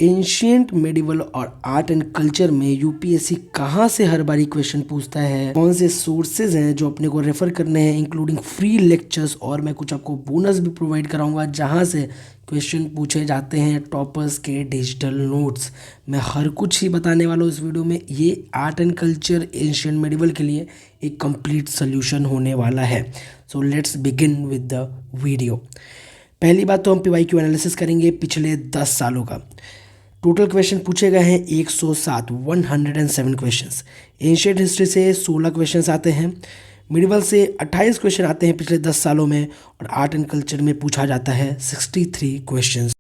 Ancient medieval और art and culture में UPSC कहाँ से हर बारी क्वेश्चन पूछता है, कौन से सोर्सेज हैं जो अपने को रेफर करने हैं, इंक्लूडिंग फ्री लेक्चर्स, और मैं कुछ आपको बोनस भी प्रोवाइड कराऊंगा जहाँ से क्वेश्चन पूछे जाते हैं टॉपर्स के डिजिटल नोट्स। मैं हर कुछ ही बताने वाला हूँ इस वीडियो में। ये art and culture ancient medieval के लिए एक कंप्लीट सोल्यूशन होने वाला है। So let's begin with the video. पहली बात तो हम पीवाईक्यू एनालिसिस करेंगे पिछले 10 सालों का। टोटल क्वेश्चन पूछे गए हैं 107 क्वेश्चंस। एंशियंट हिस्ट्री से 16 क्वेश्चंस आते हैं, मिडिवल से 28 क्वेश्चन आते हैं पिछले 10 सालों में, और आर्ट एंड कल्चर में पूछा जाता है 63 क्वेश्चंस।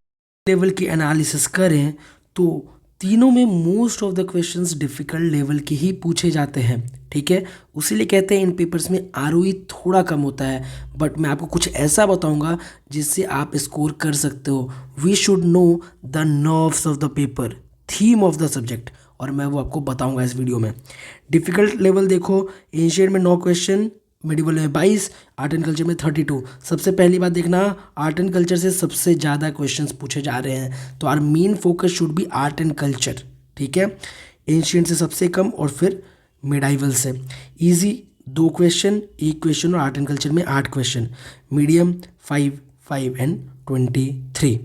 लेवल की एनालिसिस करें तो तीनों में most of the questions difficult level के ही पूछे जाते हैं, ठीक है। उसीलिए कहते हैं इन पेपर्स में आरओई थोड़ा कम होता है, बट मैं आपको कुछ ऐसा बताऊंगा जिससे आप स्कोर कर सकते हो। We should know the nerves of the paper, theme of the subject, और मैं वो आपको बताऊंगा इस वीडियो में। डिफिकल्ट लेवल देखो, एंशियंट में 9 क्वेश्चन, मिडिवल में 22, आर्ट एंड कल्चर में 32। सबसे पहली बात देखना, आर्ट एंड कल्चर से सबसे ज़्यादा क्वेश्चंस पूछे जा रहे हैं, तो our main focus should be art and culture, ठीक है। एंशियंट से सबसे कम और फिर मिडाइवल से इजी 2 क्वेश्चन, 1 क्वेश्चन, और आर्ट एंड कल्चर में 8 क्वेश्चन, मीडियम 5 एंड 23।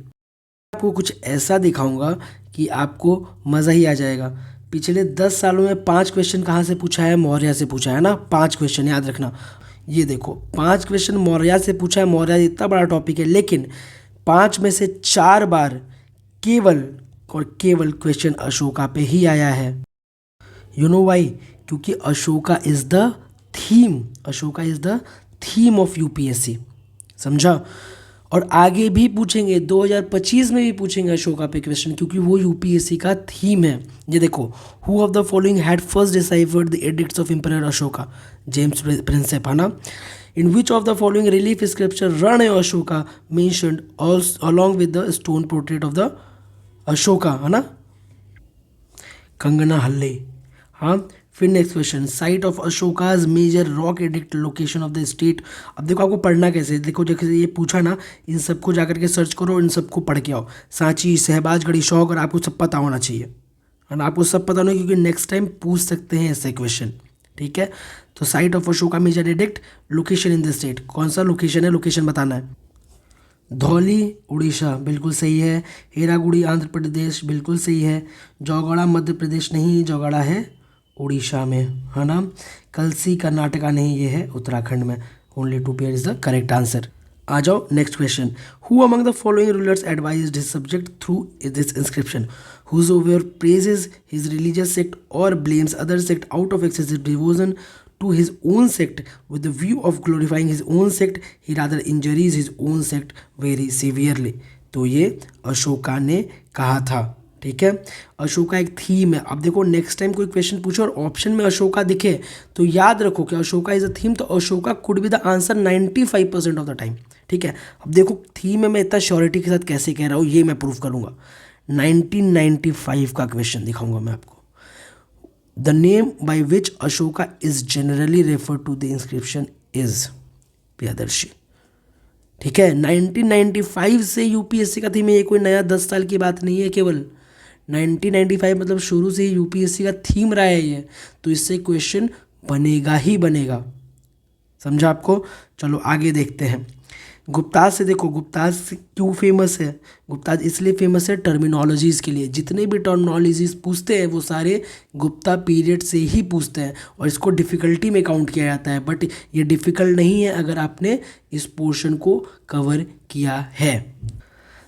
आपको कुछ ऐसा दिखाऊंगा कि आपको मज़ा ही आ जाएगा। पिछले 10 सालों में 5 क्वेश्चन कहाँ से पूछा है? मौर्य से पूछा है ना। 5 क्वेश्चन याद रखना। ये देखो 5 क्वेश्चन मौर्य से पूछा है। मौर्य इतना बड़ा टॉपिक है, लेकिन 5 में से 4 बार केवल और केवल क्वेश्चन अशोका पे ही आया है। You know why? क्योंकि Ashoka is the theme, Ashoka is the theme of UPSC, समझा। और आगे भी पूछेंगे, 2025 में भी पूछेंगे अशोका पे क्वेश्चन, क्योंकि वो यूपीएससी का थीम है। ये देखो, who of the following had first deciphered the edicts of emperor Ashoka? James Prinsep, है ना। In which of the following relief sculpture रण Ashoka mentioned along with the stone portrait of the Ashoka, है ना। कंगना हल्ले, हाँ। फिर next question, site of Ashoka's major rock edict location of the state. अब देखो आपको पढ़ना कैसे, देखो जैसे ये पूछा ना, इन सबको जाकर के सर्च करो, इन सबको पढ़ के आओ। सांची, शहबाजगढ़ी, शौक, और आपको सब पता होना चाहिए, है ना। आपको सब पता होना, क्योंकि नेक्स्ट टाइम पूछ सकते हैं ऐसे क्वेश्चन, ठीक है। तो site of Ashoka major edict, location in the state, कौन सा लोकेशन है, लोकेशन बताना है। धौली उड़ीसा, बिल्कुल सही है। हेरागुड़ी आंध्र प्रदेश, बिल्कुल सही है। जौगड़ा मध्य प्रदेश नहीं, जौगड़ा है उड़ीसा में, है ना। कलसी कर्नाटका नहीं, ये है उत्तराखंड में। Only 2 pair is the correct answer. आ जाओ next question. Who among the following rulers advised his subject through this inscription? whosoever praises his religious sect or blames other sect out of excessive devotion to his own sect with the view of glorifying his own sect, he rather injures his own sect very severely। तो ये अशोका ने कहा था, ठीक है। अशोका एक theme है। अब देखो नेक्स्ट टाइम कोई क्वेश्चन पूछो और ऑप्शन में अशोका दिखे तो याद रखो कि अशोका इज अ थीम, तो Ashoka could be the answer 95% of the time, ठीक है। अब देखो थीम है, मैं इतना श्योरिटी के साथ कैसे कह रहा हूँ ये मैं प्रूव करूँगा। 1995 का क्वेश्चन दिखाऊंगा मैं आपको। The name by which Ashoka is generally refer to the inscription is Priyadarshi, ठीक है। 1995 से यूपीएससी का थीम है, ये कोई नया 10 साल की बात नहीं है। केवल 1995 मतलब शुरू से ही यूपीएससी का थीम रहा है ये, तो इससे क्वेश्चन बनेगा ही बनेगा, समझा आपको। चलो आगे देखते हैं। गुप्ताज से देखो, गुप्ताज क्यों फेमस है? गुप्ताज इसलिए फेमस है टर्मिनोलॉजीज़ के लिए। जितने भी टर्मिनोलॉजीज़ पूछते हैं वो सारे गुप्ता पीरियड से ही पूछते हैं, और इसको डिफ़िकल्टी में काउंट किया जाता है, बट ये डिफ़िकल्ट नहीं है अगर आपने इस पोर्शन को कवर किया है।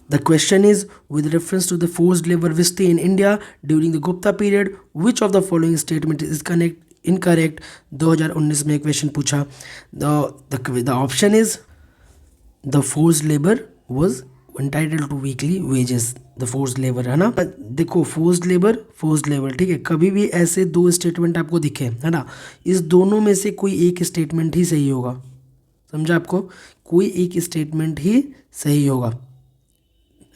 The question is, with reference to the forced labor visited in India during the Gupta period, which of the following statement is incorrect? 2019 में क्वेश्चन पूछा। The option is the forced labor was entitled to weekly wages। the forced labor, है ना। देखो forced labor, ठीक है। कभी भी ऐसे 2 स्टेटमेंट आपको दिखे, है ना, इस दोनों में से कोई एक स्टेटमेंट ही सही होगा, समझा आपको। कोई एक स्टेटमेंट ही सही होगा,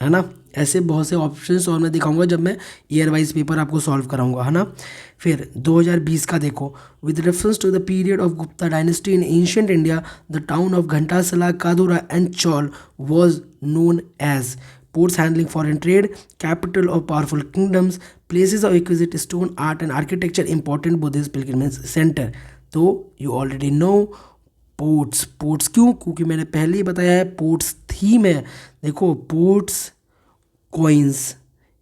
है ना। ऐसे बहुत से ऑप्शंस और मैं दिखाऊंगा जब मैं ईयर वाइज पेपर आपको सॉल्व कराऊंगा, है ना। फिर 2020 का देखो, with reference to the period of Gupta dynasty in ancient India the town of Ghantasala, Kadura and Chaul was known as. ports handling foreign trade, capital of powerful kingdoms, places of exquisite stone art and architecture, important Buddhist pilgrimage center. तो you already know ports. Ports क्यों? क्योंकि मैंने पहले ही बताया है ports theme है. देखो ports coins,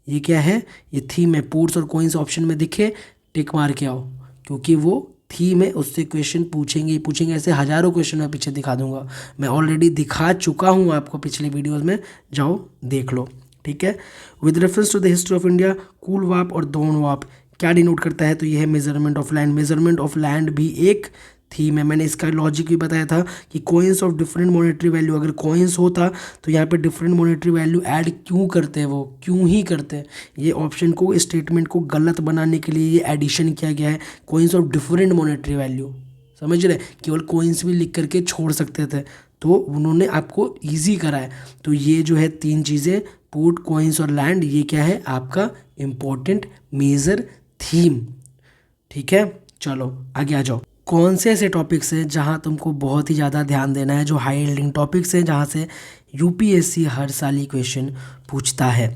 ये क्या है? ये थीम है. पोर्ट्स और कॉइन्स ऑप्शन में दिखे, टिक मार के आओ, क्योंकि वो थीम है, उससे क्वेश्चन पूछेंगे ही पूछेंगे. ऐसे हज़ारों क्वेश्चन मैं पीछे दिखा दूंगा. मैं ऑलरेडी दिखा चुका हूँ आपको पिछले वीडियोज़ में, जाओ देख लो. ठीक है. With reference to the history of India, कूल वाप और दोन वाप क्या डिनोट करता है? तो ये है measurement of land. Measurement of land भी एक थीम है. मैंने इसका लॉजिक भी बताया था कि coins of different monetary value, अगर कॉइन्स होता तो यहाँ पे डिफरेंट मॉनेटरी वैल्यू ऐड क्यों करते हैं? वो क्यों ही करते हैं? ये ऑप्शन को, स्टेटमेंट को गलत बनाने के लिए ये एडिशन किया गया है, coins of different monetary value. समझ रहे? केवल कॉइन्स भी लिख करके छोड़ सकते थे, तो उन्होंने आपको ईजी करा है. तो ये जो है तीन चीज़ें, पोर्ट, कॉइन्स और लैंड, ये क्या है? आपका इम्पोर्टेंट मेजर थीम. ठीक है, चलो आगे आ जाओ. कौन से ऐसे टॉपिक्स हैं जहाँ तुमको बहुत ही ज़्यादा ध्यान देना है, जो हाई यील्डिंग टॉपिक्स हैं, जहाँ से यूपीएससी हर साल ही क्वेश्चन पूछता है?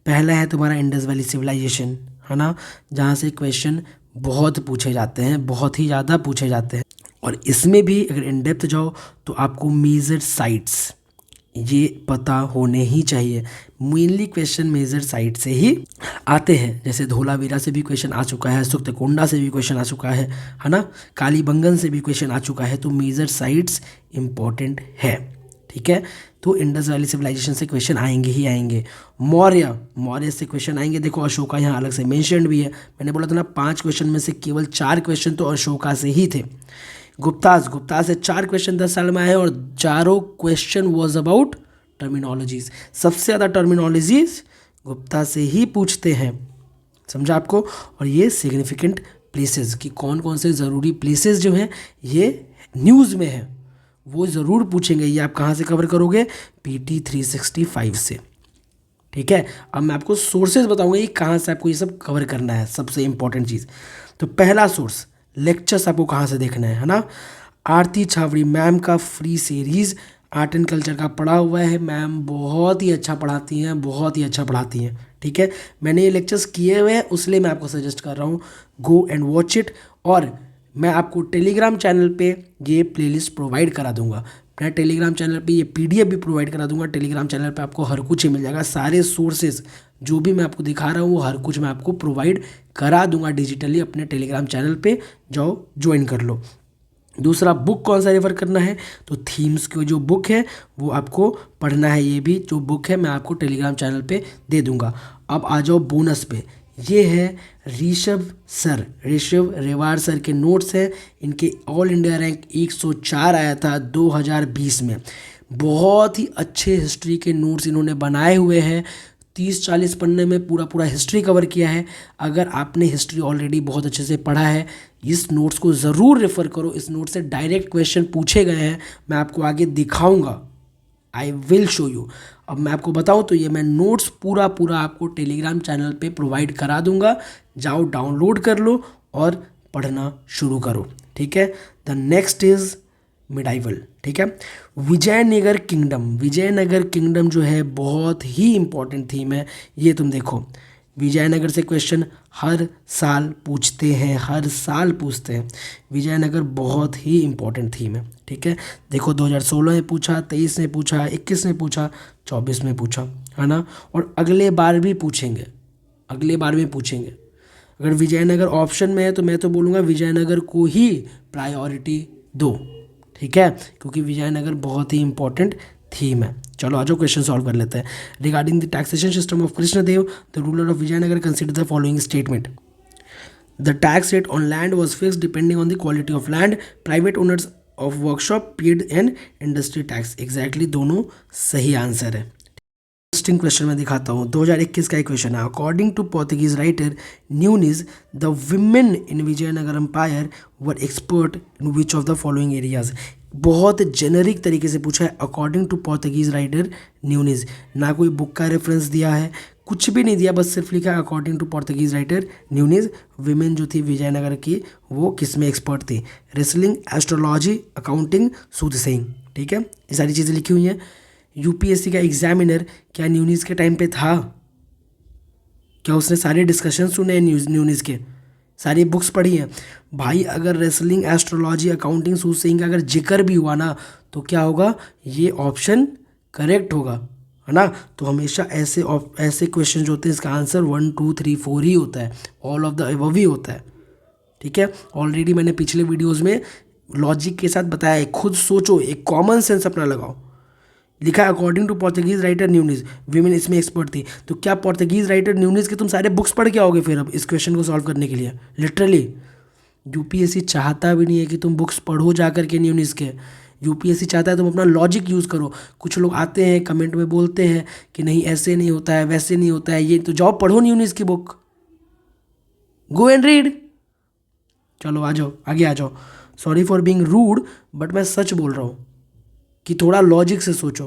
पहला है तुम्हारा इंडस वैली सिविलाइजेशन, है ना, जहाँ से क्वेश्चन बहुत पूछे जाते हैं, बहुत ही ज़्यादा पूछे जाते हैं. और इसमें भी अगर इन डेप्थ जाओ तो आपको मेजर साइट्स ये पता होने ही चाहिए. मेनली क्वेश्चन मेजर साइट से ही आते हैं. जैसे धोलावीरा से भी क्वेश्चन आ चुका है, सुक्तकोंडा से भी क्वेश्चन आ चुका है ना, कालीबंगन से भी क्वेश्चन आ चुका है. तो मेजर साइट्स इम्पॉर्टेंट है. ठीक है. तो इंडस वैली सिविलाइजेशन से क्वेश्चन आएंगे ही आएंगे. मौर्य से क्वेश्चन आएंगे. देखो अशोका यहाँ अलग से मेंशन्ड भी है. मैंने बोला था ना 5 क्वेश्चन में से केवल 4 क्वेश्चन तो अशोका से ही थे. गुप्ता से 4 क्वेश्चन 10 साल में आए और चारों क्वेश्चन वॉज अबाउट टर्मिनोलॉजीज. सबसे ज़्यादा टर्मिनोलॉजीज गुप्ता से ही पूछते हैं. समझा आपको? और ये सिग्निफिकेंट प्लेसेस कि कौन कौन से ज़रूरी प्लेसेस जो हैं ये न्यूज़ में है, वो ज़रूर पूछेंगे. ये आप कहाँ से कवर करोगे? PT 365 से. ठीक है. अब मैं आपको सोर्सेज बताऊंगा ये कहाँ से आपको ये सब कवर करना है. सबसे इंपॉर्टेंट चीज़, तो पहला सोर्स, लेक्चर्स आपको कहाँ से देखना है ना. आरती छावड़ी मैम का free series art and culture का पढ़ा हुआ है. मैम बहुत ही अच्छा पढ़ाती हैं, बहुत ही अच्छा पढ़ाती हैं. ठीक है. मैंने ये लेक्चर्स किए हुए हैं, उसलिए मैं आपको सजेस्ट कर रहा हूँ, गो एंड वॉच इट. और मैं आपको टेलीग्राम चैनल पे ये प्लेलिस्ट प्रोवाइड करा दूंगा. मैं टेलीग्राम चैनल पे ये PDF भी प्रोवाइड करा दूंगा. टेलीग्राम चैनल पे आपको हर कुछ ही मिल जाएगा. सारे सोर्सेज जो भी मैं आपको दिखा रहा हूँ वो हर कुछ मैं आपको प्रोवाइड करा दूंगा डिजिटली. अपने टेलीग्राम चैनल पे जाओ, ज्वाइन कर लो. दूसरा, बुक कौन सा रेफर करना है? तो थीम्स की जो बुक है वो आपको पढ़ना है. ये भी जो बुक है मैं आपको टेलीग्राम चैनल पे दे दूंगा. अब आ जाओ बोनस पे. ये है ऋषभ रेवाड़ सर के नोट्स हैं. इनके ऑल इंडिया रैंक 104 आया था 2020 में. बहुत ही अच्छे हिस्ट्री के नोट्स इन्होंने बनाए हुए हैं. 30-40 पन्ने में पूरा हिस्ट्री कवर किया है. अगर आपने हिस्ट्री ऑलरेडी बहुत अच्छे से पढ़ा है, इस नोट्स को ज़रूर रेफ़र करो. इस नोट से डायरेक्ट क्वेश्चन पूछे गए हैं. मैं आपको आगे दिखाऊंगा, आई विल शो यू. अब मैं आपको बताऊं तो ये मैं नोट्स पूरा आपको टेलीग्राम चैनल पे प्रोवाइड करा दूंगा. जाओ डाउनलोड कर लो और पढ़ना शुरू करो. ठीक है. The next is medieval. ठीक है. विजयनगर किंगडम जो है बहुत ही इंपॉर्टेंट थीम है. ये तुम देखो, विजयनगर से क्वेश्चन हर साल पूछते हैं. विजयनगर बहुत ही इंपॉर्टेंट थीम है. ठीक है. देखो 2016 में पूछा, 23 में पूछा, 21 में पूछा, 24 में पूछा, है ना. और अगले बार भी पूछेंगे. अगर विजयनगर ऑप्शन में है तो मैं तो बोलूँगा विजयनगर को ही प्रायोरिटी दो. ठीक है. क्योंकि विजयनगर बहुत ही इंपॉर्टेंट थीम है. चलो आ जाओ क्वेश्चन सॉल्व कर लेते हैं. Regarding the taxation system of Krishnadeva, the ruler of Vijayanagar consider the following statement. The tax rate on land was fixed depending on the quality of land. Private owners of workshop paid an industry tax. Exactly दोनों सही answer है. Interesting question मैं दिखाता हूँ. 2021 का एक question है. According to Portuguese writer Nuniz, the women in Vijayanagar empire were expert in which of the following areas. बहुत जेनरिक तरीके से पूछा है. According to Portuguese writer Nuniz, ना कोई बुक का रेफरेंस दिया है, कुछ भी नहीं दिया, बस सिर्फ लिखा है according to Portuguese writer Nuniz. Women जो थी विजयनगर की वो किस में एक्सपर्ट थी? Wrestling, astrology, accounting, soothsaying. ठीक है. ये सारी चीज़ें लिखी हुई हैं. यूपीएससी का एग्जामिनर क्या न्यूनीज के टाइम पे था? क्या उसने सारे डिस्कशन सुने हैं न्यूनीज के? सारी बुक्स पढ़ी हैं? भाई अगर रेसलिंग, एस्ट्रोलॉजी, अकाउंटिंग, सूसेइंग का अगर जिक्र भी हुआ ना तो क्या होगा? ये ऑप्शन करेक्ट होगा, है ना? तो हमेशा ऐसे क्वेश्चन जो होते हैं इसका आंसर 1 2 3 4 ही होता है, ऑल ऑफ द अबव ही होता है। ठीक है, ऑलरेडी मैंने पिछले वीडियोस में लॉजिक के साथ बताया है, खुद सोचो, एक कॉमन सेंस अपना लगाओ। लिखा है according to Portuguese writer Nuniz, women इसमें एक्सपर्ट थी। तो क्या पोर्तुगीज राइटर न्यूनीज के तुम सारे बुक्स पढ़ के आओगे फिर अब इस क्वेश्चन को सॉल्व करने के लिए? लिटरली यूपीएससी चाहता भी नहीं है कि तुम बुक्स पढ़ो जा करके न्यूनीज के। यूपीएससी चाहता है तुम अपना लॉजिक यूज़ करो। कुछ लोग आते हैं कमेंट में बोलते हैं कि नहीं ऐसे नहीं होता है, वैसे नहीं होता है, ये तो जाओ पढ़ो न्यूनीज की बुक, गो एंड रीड। चलो आ जाओ, आगे आ जाओ। Sorry for being rude, but मैं सच बोल रहा हूँ कि थोड़ा लॉजिक से सोचो,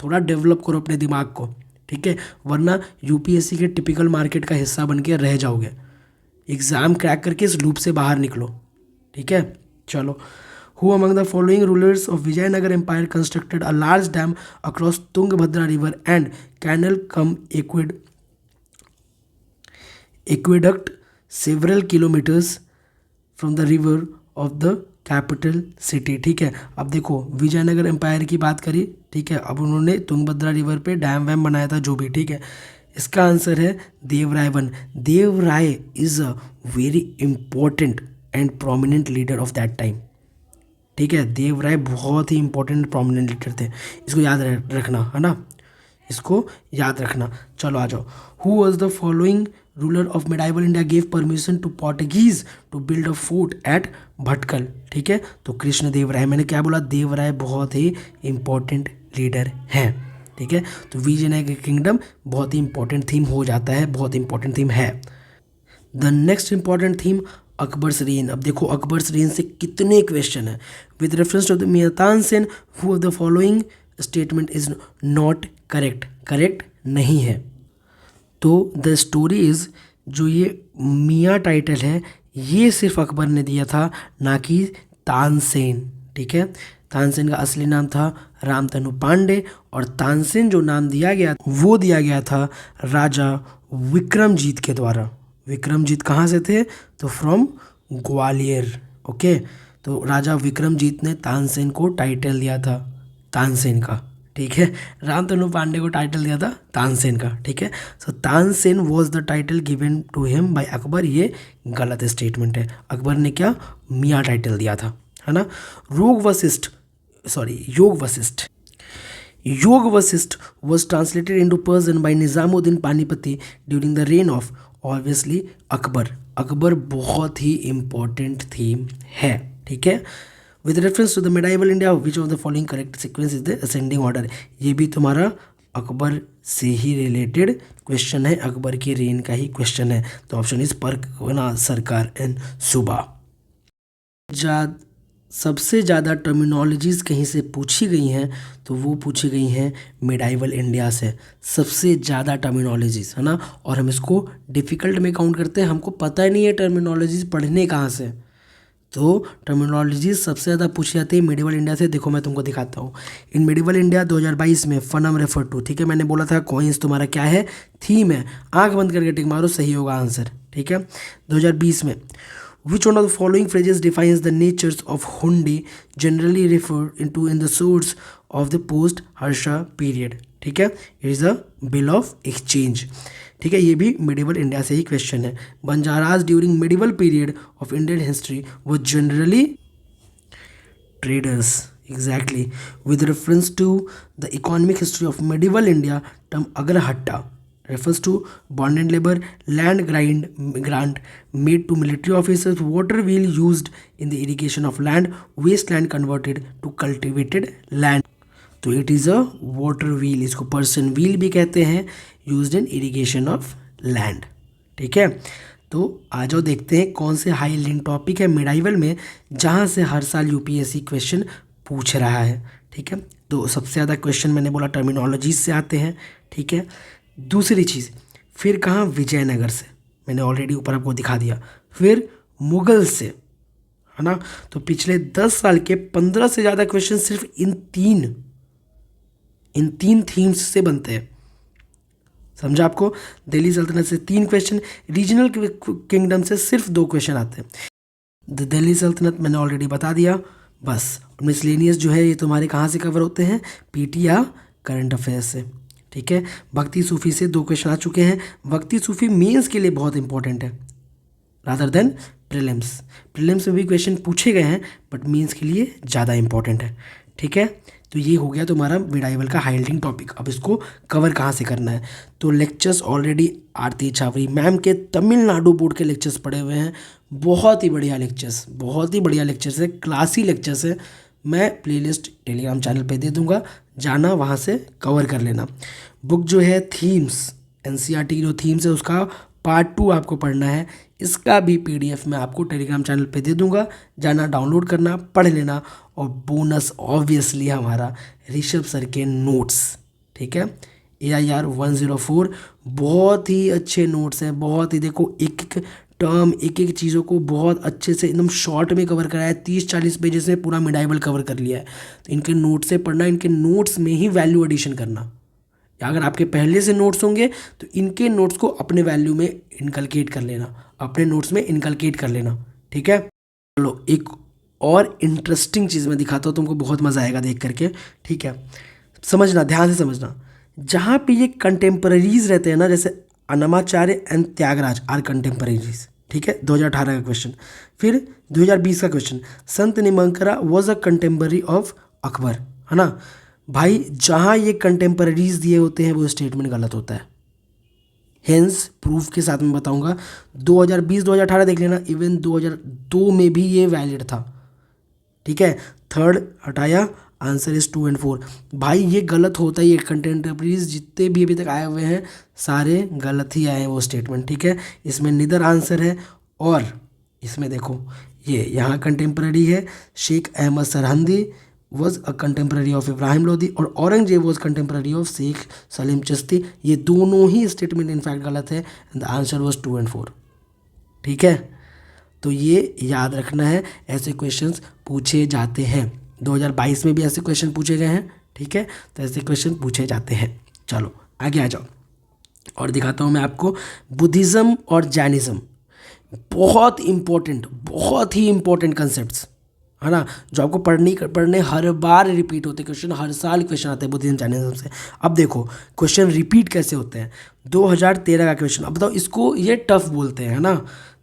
थोड़ा डेवलप करो अपने दिमाग को, ठीक है? वरना यूपीएससी के टिपिकल मार्केट का हिस्सा बन के रह जाओगे। एग्ज़ाम क्रैक करके इस लूप से बाहर निकलो, ठीक है? चलो, who among the following rulers of Vijayanagar empire constructed a large dam across Tungabhadra river and canal cum aqueduct several kilometers from the river of the capital city? ठीक है, अब देखो विजयनगर एम्पायर की बात करी, ठीक है? अब उन्होंने तुंगभद्रा रिवर पे डैम वैम बनाया था जो भी, ठीक है? इसका आंसर है Devaraya one. Devaraya is a very important and prominent leader of that time, ठीक है? देवराय बहुत ही इंपॉर्टेंट प्रोमिनेंट लीडर थे, इसको याद रखना, है ना? इसको याद रखना। चलो आ जाओ। Who was the following ruler of medieval India gave permission to Portuguese to build a fort at Bhatkal? ठीक है, तो कृष्ण देव राय। मैंने क्या बोला? देवराय बहुत ही इंपॉर्टेंट लीडर हैं, ठीक है? तो विजयनगर किंगडम बहुत ही इंपॉर्टेंट थीम हो जाता है, बहुत इंपॉर्टेंट थीम है। The next important theme Akbar's reign. अब देखो अकबर्स रेन से कितने क्वेश्चन है। विद रेफरेंस टू द मियातान सेन who of the following statement is not correct? Correct नहीं है। तो द स्टोरी इज, जो ये मियाँ टाइटल है ये सिर्फ अकबर ने दिया था, ना कि तानसेन, ठीक है? तानसेन का असली नाम था रामतनु पांडे, और तानसेन जो नाम दिया गया वो दिया गया था राजा विक्रमजीत के द्वारा। विक्रमजीत कहाँ से थे? तो फ्रॉम ग्वालियर, ओके? तो राजा विक्रमजीत ने तानसेन को टाइटल दिया था तानसेन का, ठीक है? रामतनु पांडे को टाइटल दिया था तानसेन का, ठीक है? So Tansen was the title given to him by Akbar. ये गलत स्टेटमेंट है, अकबर ने क्या मियाँ टाइटल दिया था, है ना? योग Vashishtha was translated into Persian by Nizamuddin Panipati during the reign of obviously Akbar. Akbar बहुत ही इम्पोर्टेंट थीम है, ठीक है? With reference to the medieval India which of the following correct sequence is the ascending order? ये भी तुम्हारा अकबर से ही रिलेटेड क्वेश्चन है, अकबर की रेन का ही क्वेश्चन है। तो ऑप्शन इज परगना सरकार एंड सूबा। सबसे ज़्यादा टर्मिनोलॉजीज़ कहीं से पूछी गई हैं तो वो पूछी गई हैं मिडाइवल इंडिया से, सबसे ज़्यादा टर्मिनोलॉजीज़, है ना? और हम इसको डिफ़िकल्ट में काउंट करते हैं, हमको पता ही नहीं है टर्मिनोलॉजीज़ पढ़ने कहाँ से। तो टर्मिनोलॉजीज़ सबसे ज़्यादा पूछी जाती है मिडिवल इंडिया से। देखो मैं तुमको दिखाता हूँ। इन मिडिवल इंडिया 2022 में फनम रेफर टू, ठीक है? मैंने बोला था कॉइन्स तुम्हारा क्या है, थीम है। आँख बंद करके टिक मारो, सही होगा आंसर, ठीक है? 2020 में which one of the following phrases defines the natures of hundi generally referred into in the source of the post Harsha period? ठीक है, it is a bill of exchange, ठीक है? ये भी मिडिवल इंडिया से ही क्वेश्चन है। Banjaras during medieval period of Indian history वो generally traders, exactly. With reference to the economic history of medieval India, term agarhatta refers to bond and labor, land grant made to military officers, water wheel used in the irrigation of land, wasteland converted to cultivated land. तो it is a water wheel, इसको person wheel भी कहते हैं, used in irrigation of land, ठीक है? तो आ जाओ देखते हैं कौन से हाई लिंक टॉपिक है मिडाइवल में जहाँ से हर साल यूपीएससी क्वेश्चन पूछ रहा है, ठीक है? तो सबसे ज़्यादा क्वेश्चन मैंने बोला टर्मिनोलॉजीज से आते हैं, ठीक है? दूसरी चीज़ फिर कहाँ, विजयनगर से, मैंने ऑलरेडी ऊपर आपको दिखा दिया। फिर मुगल से, है ना? तो पिछले 10 साल के 15 से ज़्यादा क्वेश्चन सिर्फ इन इन 3 थीम्स से बनते हैं। समझा आपको? दिल्ली सल्तनत से 3 क्वेश्चन, रीजनल किंगडम से सिर्फ 2 क्वेश्चन आते हैं। द दिल्ली सल्तनत मैंने ऑलरेडी बता दिया बस। मिसलेनियस जो है ये तुम्हारे कहाँ से कवर होते हैं, पीटी या करंट अफेयर्स से। ठीक है, भक्ति सूफी से 2 क्वेश्चन आ चुके हैं। भक्ति सूफी मेंस के लिए बहुत इंपॉर्टेंट है रादर देन प्रीलिम्स। प्रीलिम्स में भी क्वेश्चन पूछे गए हैं बट मेंस के लिए ज़्यादा इंपॉर्टेंट है। ठीक है, तो ये हो गया तुम्हारा मिडाइवल का हाईलाइटिंग टॉपिक। अब इसको कवर कहाँ से करना है, तो लेक्चर्स ऑलरेडी आरती छावरी मैम के तमिलनाडु बोर्ड के लेक्चर्स पढ़े हुए हैं। बहुत ही बढ़िया लेक्चर्स, बहुत ही बढ़िया लेक्चर्स है, क्लासी लेक्चर्स है। मैं प्लेलिस्ट टेलीग्राम चैनल पे दे दूंगा, जाना वहाँ से कवर कर लेना। बुक जो है थीम्स, एनसीईआरटी जो थीम्स है उसका पार्ट 2 आपको पढ़ना है। इसका भी पीडीएफ मैं आपको टेलीग्राम चैनल पे दे दूंगा, जाना डाउनलोड करना, पढ़ लेना। और बोनस ऑब्वियसली हमारा ऋषभ सर के नोट्स। ठीक है, AIR 104 बहुत ही अच्छे नोट्स हैं, बहुत ही। देखो एक एक टर्म, एक एक चीज़ों को बहुत अच्छे से एकदम शॉर्ट में कवर कराया है। 30-40 पेजेस में पूरा मिडाइवल कवर कर लिया है। तो इनके नोट्स से पढ़ना, इनके नोट्स में ही वैल्यू एडिशन करना। या अगर आपके पहले से नोट्स होंगे तो इनके नोट्स को अपने वैल्यू में इनकलकेट कर लेना, अपने नोट्स में इनकलकेट कर लेना। ठीक है, चलो एक और इंटरेस्टिंग चीज़ मैं दिखाता हूँ, तुमको बहुत मज़ा आएगा देख करके। ठीक है, समझना, ध्यान से समझना। जहाँ पे ये कंटेम्पररीज रहते हैं ना, जैसे Annamacharya and Tyagaraja are contemporaries. ठीक है, 2018 का क्वेश्चन। फिर 2020 का question, Sant Nimbarka was a contemporary of Akbar, है ना भाई। जहाँ ये कंटेम्पररीज दिए होते हैं वो स्टेटमेंट गलत होता है। हेंस प्रूफ के साथ मैं बताऊंगा। 2020-2018 देख लेना, इवन 2002 में भी ये वैलिड था। ठीक है, थर्ड हटाया, आंसर इज 2 और 4। भाई ये गलत होता ही है, कंटेम्पररीज जितने भी अभी तक आए हुए हैं सारे गलत ही आए हैं वो स्टेटमेंट। ठीक है, इसमें निदर आंसर है। और इसमें देखो ये यहाँ कंटेम्पररी है, Shaikh Ahmad Sirhindi was a contemporary of Ibrahim Lodi, और Aurangzeb was contemporary of Shaikh Salim Chishti. ये दोनों ही स्टेटमेंट इनफैक्ट गलत है, एंड द आंसर वॉज 2 और 4। ठीक है, तो ये याद रखना है, ऐसे क्वेश्चंस पूछे जाते हैं। 2022 में भी ऐसे क्वेश्चन पूछे गए हैं। ठीक है, तो ऐसे क्वेश्चन पूछे जाते हैं। चलो आगे आ जाओ और दिखाता हूँ मैं आपको बुद्धिज़्म और जैनिज़्म। बहुत इंपॉर्टेंट, बहुत ही इंपॉर्टेंट कंसेप्ट्स, है ना, जो आपको पढ़ने हर बार रिपीट होते क्वेश्चन, हर साल क्वेश्चन आते हैं बुद्धिज्म जैनिज्म से। अब देखो क्वेश्चन रिपीट कैसे होते हैं। 2013 का क्वेश्चन, अब बताओ इसको ये टफ बोलते हैं, है ना।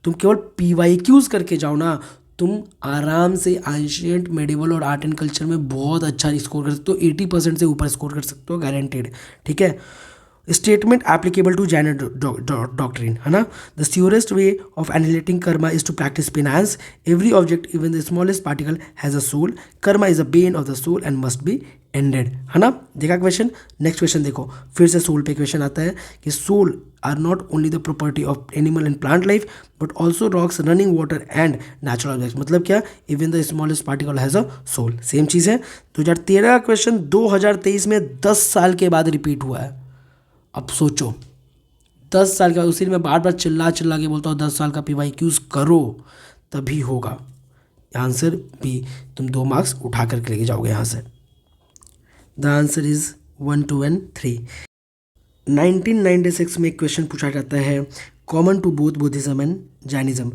तुम केवल PYQs करके जाओ ना, तुम आराम से एंशिएंट, मेडिवल और आर्ट एंड कल्चर में बहुत अच्छा स्कोर कर सकते हो। 80% से ऊपर स्कोर कर सकते हो, गारंटेड। ठीक है, statement applicable to Jain doctrine, है ना। The surest way of annihilating karma is to practice penance. Every object even the smallest particle has a soul. Karma is a bane of the soul and must be ended, है ना। देखा question. Next question देखो, फिर से soul पे question आता है कि soul are not only the property of animal and plant life but also rocks, running water and natural objects. मतलब क्या, even the smallest particle has a soul. Same चीज़ है। 2013 का क्वेश्चन 2023 में 10 साल के बाद रिपीट हुआ है। अब सोचो 10 साल का, उसी में बार बार चिल्ला के बोलता हूँ 10 साल का PYQs करो तभी होगा। आंसर बी, तुम 2 मार्क्स उठा करके लेके जाओगे यहाँ से। The answer is 1, 2 and 3। 1996 में एक क्वेश्चन पूछा जाता है, common to both Buddhism and Jainism.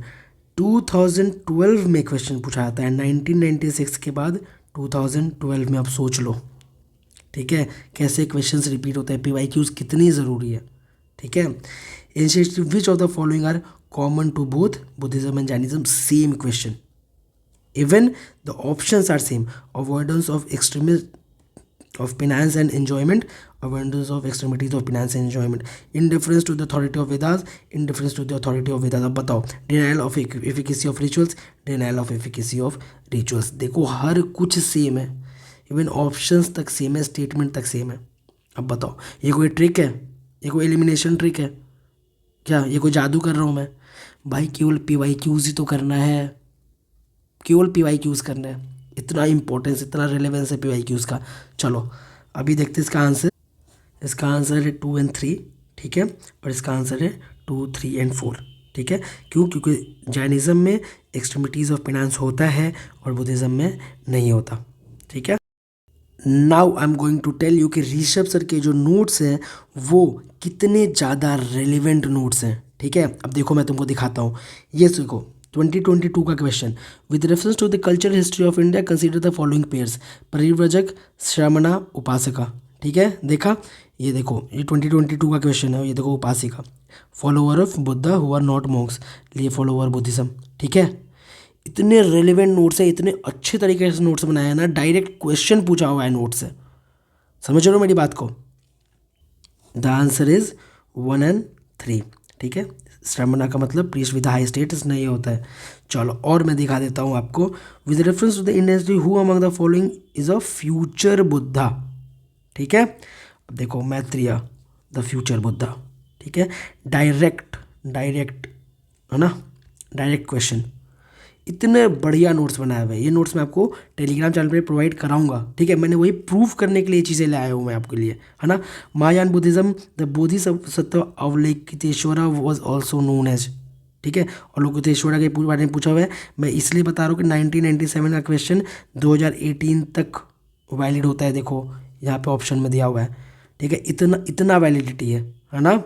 2012 में क्वेश्चन पूछा जाता है, 1996 के बाद 2012 में। अब सोच लो, ठीक है, कैसे क्वेश्चंस रिपीट होते हैं, PYQs कितनी ज़रूरी है। ठीक है, which of the following are common to both Buddhism and Jainism. Same question, even the options are same. Avoidance of extremist of penance and enjoyment, avoidance of extremities of penance and enjoyment, indifference to the authority of Vedas, indifference to the authority of Vedas। अब बताओ, denial of efficacy of rituals, denial of efficacy of rituals। देखो हर कुछ same है, even options तक same है, statement तक same है। अब बताओ, ये कोई ट्रिक है, ये कोई एलिमिनेशन ट्रिक है क्या, ये कोई जादू कर रहा हूँ मैं? भाई केवल PYQs ही तो करना है, केवल PYQs करना है। इतना इंपॉर्टेंस, इतना रिलेवेंस है PYQs का। चलो अभी देखते हैं इसका आंसर। इसका आंसर है 2 and 3। ठीक है, और इसका आंसर है 2, 3 and 4। ठीक है, क्यों? क्योंकि जैनिज्म में एक्सट्रीमिटीज़ ऑफ पेनांस होता है और बुद्धिज़्म में नहीं होता। ठीक है, now I am going to tell you कि ऋषभ सर के जो नोट्स हैं वो कितने ज़्यादा रेलिवेंट नोट्स हैं। ठीक है, अब देखो मैं तुमको दिखाता हूँ। ये देखो 2022 का question, with reference to the cultural history of India consider the following pairs, Parivrajaka, Shramana, Upasaka. ठीक है, देखा, ये देखो ये 2022 का क्वेश्चन है। ये देखो Upasika, follower of Buddha who are not monks, लिए फॉलोअर बुद्धिज्म। ठीक है, इतने रेलिवेंट नोट्स है, इतने अच्छे तरीके से नोट्स बनाए हैं ना, डायरेक्ट क्वेश्चन पूछा हुआ है नोट्स से। समझ रहे हो मेरी बात को? The answer is 1 and 3। ठीक है, श्रमणा का मतलब प्रीस्ट विद हाई स्टेटस नहीं होता है। चलो और मैं दिखा देता हूँ आपको। With reference to the industry who among the following is a future Buddha. ठीक है, अब देखो मैत्रेय द फ्यूचर बुद्धा। ठीक है, डायरेक्ट है ना, डायरेक्ट क्वेश्चन। इतने बढ़िया नोट्स बनाए हुए हैं। ये नोट्स मैं आपको टेलीग्राम चैनल पे प्रोवाइड कराऊंगा। ठीक है, मैंने वही प्रूफ करने के लिए चीज़ें ले आया हूँ मैं आपके लिए, है ना। Mahayana Buddhism the Bodhisattva Avalokiteshvara was also known as. ठीक है, और लोकितेश्वरा के बारे में पूछा हुआ है। मैं इसलिए बता रहा हूँ कि 1997 का क्वेश्चन 2018 तक वैलिड होता है। देखो यहाँ पे ऑप्शन में दिया हुआ है। ठीक है, इतना वैलिडिटी है ना।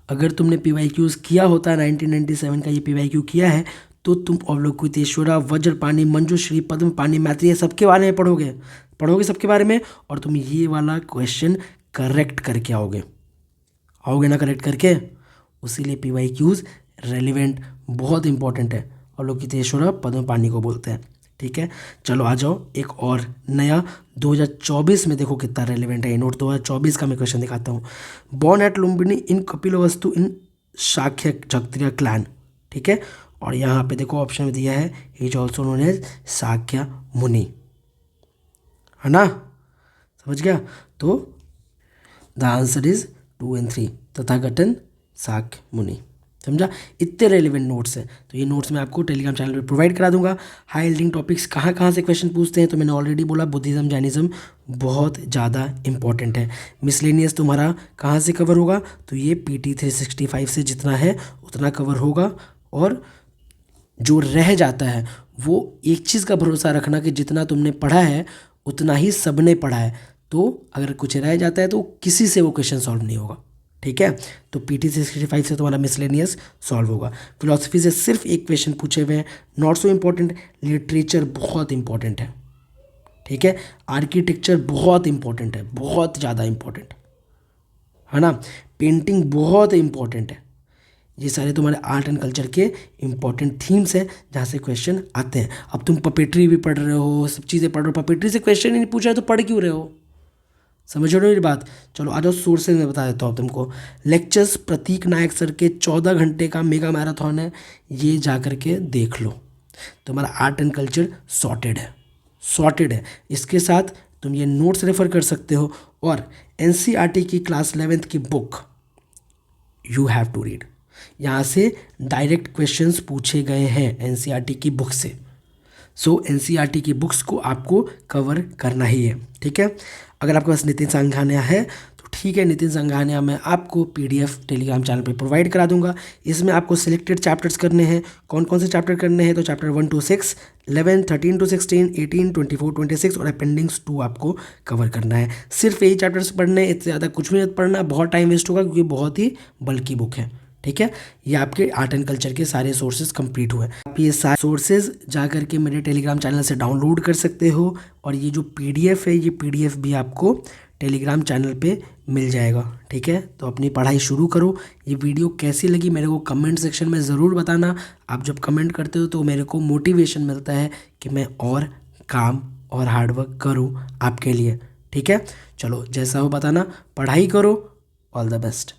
अगर तुमने PYQs किया होता है 1997 का, ये PYQ किया है, तो तुम अवलोकितेश्वरा, वज्रपाणी, मंजुश्री, पद्मपाणी, मैत्रेय सबके बारे में पढ़ोगे सबके बारे में, और तुम ये वाला क्वेश्चन करेक्ट करके आओगे ना करेक्ट करके। उसीलिए PYQs रेलिवेंट बहुत इंपॉर्टेंट है। अवलोकितेश्वरा पद्मपाणी को बोलते हैं। ठीक है, चलो आ जाओ एक और नया 2024 में। देखो कितना रेलिवेंट है ये नोट। 2024 का मैं क्वेश्चन दिखाता हूँ। Born at Lumbini in Kapilavastu in Shakya Kshatriya clan. ठीक है, और यहाँ पे देखो ऑप्शन में दिया है he is also known as Shakya Muni, है ना। समझ गया? तो the answer is 2 and 3, Tathagata Shakya Muni. समझा? इतने रेलिवेंट नोट्स हैं। तो ये नोट्स मैं आपको टेलीग्राम चैनल पे प्रोवाइड करा दूंगा। हाई यील्डिंग टॉपिक्स कहाँ से क्वेश्चन पूछते हैं, तो मैंने ऑलरेडी बोला बुद्धिज्म जैनिज्म बहुत ज़्यादा इंपॉर्टेंट है। मिसलेनियस तुम्हारा कहाँ से कवर होगा, तो ये PT 365 से जितना है उतना कवर होगा। और जो रह जाता है वो एक चीज़ का भरोसा रखना कि जितना तुमने पढ़ा है उतना ही सबने पढ़ा है। तो अगर कुछ रह जाता है तो किसी से वो क्वेश्चन सॉल्व नहीं होगा। ठीक है, तो PT 365 से तुम्हारा मिसलेनियस सॉल्व होगा। फिलॉसफी से सिर्फ एक क्वेश्चन पूछे हुए हैं, नॉट सो इम्पॉर्टेंट। लिटरेचर बहुत इंपॉर्टेंट है। ठीक है, आर्किटेक्चर बहुत इंपॉर्टेंट है, बहुत ज़्यादा इंपॉर्टेंट है ना। पेंटिंग बहुत इंपॉर्टेंट है। ये सारे तुम्हारे आर्ट एंड कल्चर के इंपॉर्टेंट थीम्स हैं जहाँ से क्वेश्चन आते हैं। अब तुम पपेट्री भी पढ़ रहे हो, सब चीज़ें पढ़ रहे हो, पपेट्री से क्वेश्चन ही नहीं पूछा है तो पढ़ क्यों रहे हो? समझ रहे हो मेरी बात? चलो आ जाओ सोर्सेज में बता देता हूँ तुमको। लेक्चर्स प्रतीक नायक सर के 14 घंटे का मेगा मैराथन है, ये जा कर के देख लो। तुम्हारा आर्ट एंड कल्चर सॉर्टेड है। इसके साथ तुम ये नोट्स रेफर कर सकते हो, और NCERT की क्लास 11th की book you have to read. यहाँ से डायरेक्ट क्वेश्चंस पूछे गए हैं NCERT की बुक से। सो NCERT की बुक्स को आपको कवर करना ही है। ठीक है, अगर आपके पास नितिन संघानिया है तो ठीक है, नितिन संघानिया मैं आपको PDF टेलीग्राम चैनल पे प्रोवाइड करा दूंगा। इसमें आपको सिलेक्टेड चैप्टर्स करने हैं। कौन कौन से चैप्टर करने हैं, तो चैप्टर 1 to 6, 11, 13 to 16, 18, 24, 26 और अपेंडिंग्स 2 आपको कवर करना है। सिर्फ यही चैप्टर्स पढ़ने, इससे ज़्यादा कुछ भी नहीं पढ़ना, बहुत टाइम वेस्ट होगा क्योंकि बहुत ही बल्कि बुक है। ठीक है, ये आपके आर्ट एंड कल्चर के सारे सोर्सेज कंप्लीट हुए। आप ये सारे सोर्सेज जा करके मेरे टेलीग्राम चैनल से डाउनलोड कर सकते हो, और ये जो PDF है, ये PDF भी आपको टेलीग्राम चैनल पे मिल जाएगा। ठीक है, तो अपनी पढ़ाई शुरू करो। ये वीडियो कैसी लगी मेरे को कमेंट सेक्शन में ज़रूर बताना। आप जब कमेंट करते हो तो मेरे को मोटिवेशन मिलता है कि मैं और काम और हार्डवर्क करूँ आपके लिए। ठीक है, चलो जैसा हो बताना। पढ़ाई करो। All the best.